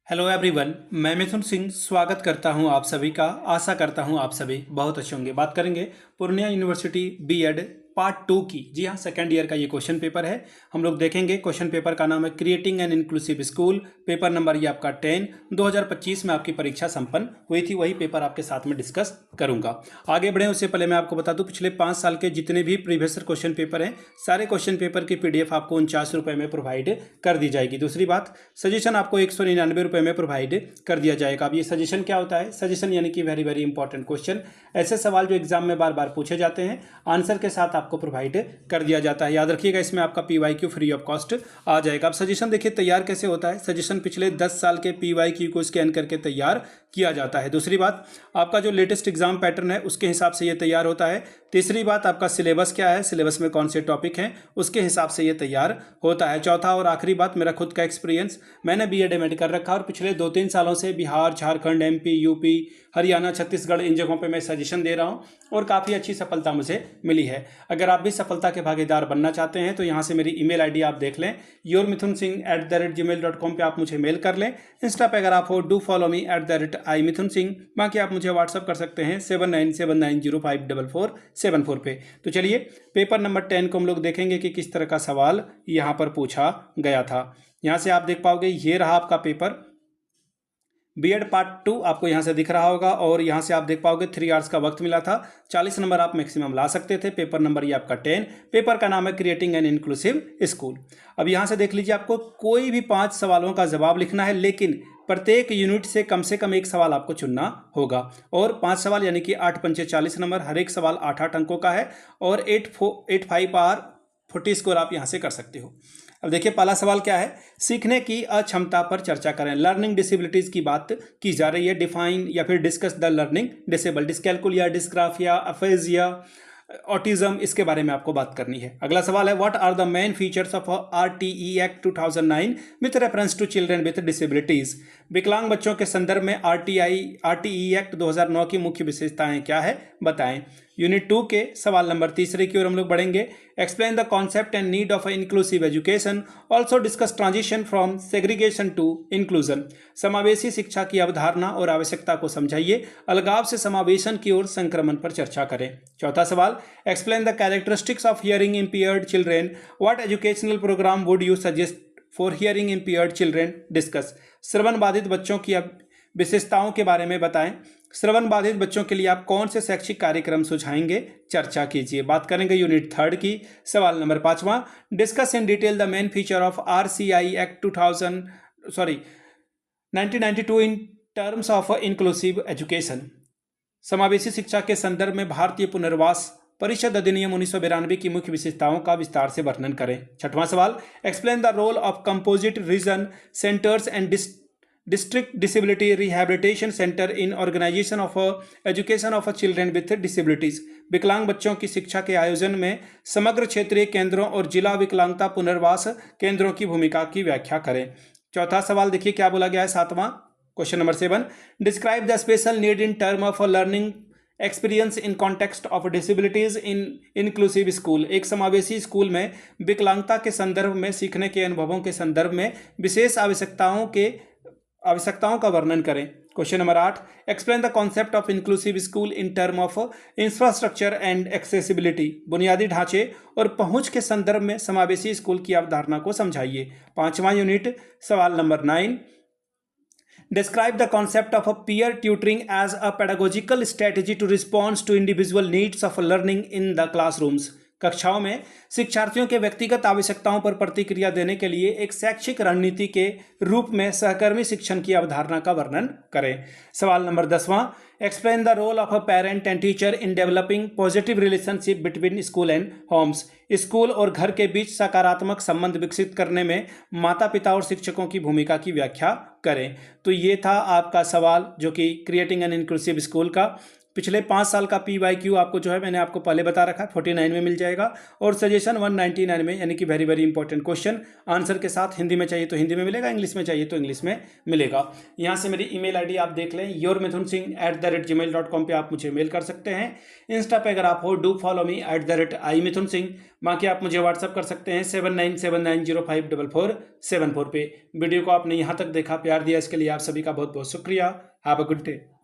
Hello everyone, मैं मिथुन सिंह स्वागत करता हूं आप सभी का। आशा करता हूं आप सभी बहुत अच्छे होंगे। बात करेंगे पूर्णिया यूनिवर्सिटी बीएड पार्ट 2 की। जी हाँ, सेकंड ईयर का ये क्वेश्चन पेपर है। हम लोग देखेंगे क्वेश्चन पेपर का नाम है creating an inclusive school. Paper number ये आपका 10 2025 में आपकी परीक्षा संपन्न हुई थी। वही पेपर आपके साथ में डिस्कस करूंगा। आगे बढ़े उससे पहले मैं आपको बता दूं, पिछले 5 साल के जितने भी प्रीवियस क्वेश्चन पेपर हैं, सारे क्वेश्चन पेपर की पीडीएफ आपको 49 रुपये में प्रोवाइड कर दी जाएगी। दूसरी बात, सजेशन आपको 199 रुपये में प्रोवाइड कर दिया जाएगा। अब ये सजेशन क्या होता है? सजेशन यानी कि वेरी वेरी इंपॉर्टेंट क्वेश्चन, ऐसे सवाल जो एग्जाम में बार बार पूछे जाते हैं, आंसर के साथ आपको प्रोवाइड कर दिया जाता है। याद रखिएगा, इसमें आपका पीवाईक्यू फ्री ऑफ कॉस्ट आ जाएगा। अब सजेशन देखिए तैयार कैसे होता है। सजेशन पिछले 10 साल के पीवाईक्यू को स्कैन करके तैयार किया जाता है। दूसरी बात, आपका जो लेटेस्ट एग्जाम पैटर्न है उसके हिसाब से ये तैयार होता है। तीसरी बात, आपका सिलेबस क्या है, सिलेबस में कौन से टॉपिक हैं, उसके हिसाब से ये तैयार होता है। चौथा और आखिरी बात, मेरा खुद का एक्सपीरियंस, मैंने बीएड एमएड कर रखा और पिछले 2-3 सालों से बिहार, झारखंड, एमपी, यूपी, हरियाणा, छत्तीसगढ़, इन जगहों पे मैं सजेशन दे रहा हूँ और काफ़ी अच्छी सफलता मुझे मिली है। अगर आप भी सफलता के भागीदार बनना चाहते हैं तो यहाँ से मेरी ईमेल आईडी आप देख लें, yourmithunsingh@gmail.com पे आप मुझे मेल कर लें। इंस्टा पे अगर आप हो, डू फॉलो मी @imithunsingh। बाकी आप मुझे व्हाट्सअप कर सकते हैं 7979054474 पे। तो चलिए पेपर नंबर 10 को हम लोग देखेंगे कि किस तरह का सवाल यहाँ पर पूछा गया था। यहाँ से आप देख पाओगे, ये रहा आपका पेपर बीएड पार्ट 2, आपको यहाँ से दिख रहा होगा और यहाँ से आप देख पाओगे 3 आवर्स का वक्त मिला था। 40 नंबर आप मैक्सिमम ला सकते थे। पेपर नंबर ये आपका 10। पेपर का नाम है क्रिएटिंग एन इंक्लूसिव स्कूल। अब यहाँ से देख लीजिए, आपको कोई भी 5 सवालों का जवाब लिखना है, लेकिन प्रत्येक यूनिट से कम एक सवाल आपको चुनना होगा। और 5 सवाल यानी कि 8 पंचे 40 नंबर, हर एक सवाल 8-8 अंकों का है और 8-5 आर 40 स्कोर आप यहाँ से कर सकते हो। अब देखिए पहला सवाल क्या है, सीखने की अक्षमता पर चर्चा करें। लर्निंग डिसेबिलिटीज की बात की जा रही है। डिफाइन या फिर discuss the learning disable. Dyscalculia, dysgraphia, aphasia, autism, इसके बारे में आपको बात करनी है। अगला सवाल है, what are the main features of RTE act 2009 with reference to children with disabilities. विकलांग बच्चों के संदर्भ में आरटीई एक्ट 2009 की मुख्य विशेषताएं क्या है, बताएं। यूनिट 2 के सवाल नंबर 3 की ओर हम लोग बढ़ेंगे। Explain the concept and need of inclusive education. Also discuss transition from segregation to inclusion. समावेशी शिक्षा की अवधारणा और आवश्यकता को समझाइए। अलगाव से समावेशन की ओर संक्रमण पर चर्चा करें। चौथा सवाल, explain the characteristics of hearing impaired children. What educational program would you suggest for hearing impaired children. Discuss. श्रवण बाधित बच्चों की विशेषताओं के बारे में बताएं। श्रवण बाधित बच्चों के लिए आप कौन से शैक्षिक कार्यक्रम सुझाएंगे, चर्चा कीजिए। बात करेंगे यूनिट 3 की, सवाल नंबर 5वां। Discuss in detail the main feature of RCI act 1992 in terms of inclusive education. समावेशी शिक्षा के संदर्भ में भारतीय पुनर्वास परिषद अधिनियम 1992 की मुख्य विशेषताओं का विस्तार से वर्णन करें। छठवां सवाल, explain the role of composite region centres and district disability rehabilitation centre in organisation of education of children with disabilities. विकलांग बच्चों की शिक्षा के आयोजन में समग्र क्षेत्रीय केंद्रों और जिला विकलांगता पुनर्वास केंद्रों की भूमिका की व्याख्या करें। चौथा सवाल देखिए क्या बोला गया है, 7वां question number 7। Describe the special need in term of learning experience in context of disabilities in inclusive school. एक समावेशी स्कूल में विकलांगता के संदर्भ में सीखने के अनुभवों के संदर्भ में विशेष आवश्यकताओं का वर्णन करें। Question number 8, explain the concept of inclusive school in term of infrastructure and accessibility. बुनियादी ढांचे और पहुंच के संदर्भ में समावेशी स्कूल की अवधारणा को समझाइए। 5वां यूनिट, सवाल number 9। Describe the concept of a peer tutoring as a pedagogical strategy to respond to individual needs of learning in the classrooms. कक्षाओं में शिक्षार्थियों के व्यक्तिगत आवश्यकताओं पर प्रतिक्रिया देने के लिए एक शैक्षिक रणनीति के रूप में सहकर्मी शिक्षण की अवधारणा का वर्णन करें। सवाल नंबर 10वां, explain the role of a parent and teacher in developing positive relationship between school and homes. School और घर के बीच सकारात्मक संबंध विकसित करने में माता पिता और शिक्षकों की भूमिका की व्याख्या करें। तो ये था आपका सवाल जो कि क्रिएटिंग एन इंक्लूसिव स्कूल का। पिछले 5 साल का PYQ आपको जो है मैंने आपको पहले बता रखा है 49 में मिल जाएगा, और सजेशन 199 में, यानी कि very very important question answer के साथ हिंदी में चाहिए तो हिंदी में मिलेगा, इंग्लिश में चाहिए तो इंग्लिश में मिलेगा। यहाँ से मेरी email ID आप देख लें, yourmithunsingh@gmail.com पे आप मुझे मेल कर सकते हैं। इंस्टा पे अगर आप हो डू फॉलो मी @imithunsingh। बाकी आप मुझे व्हाट्सअप कर सकते हैं 7979054474 पे। वीडियो को आपने यहाँ तक देखा, प्यार दिया, इसके लिए आप सभी का बहुत बहुत शुक्रिया। Have a good day.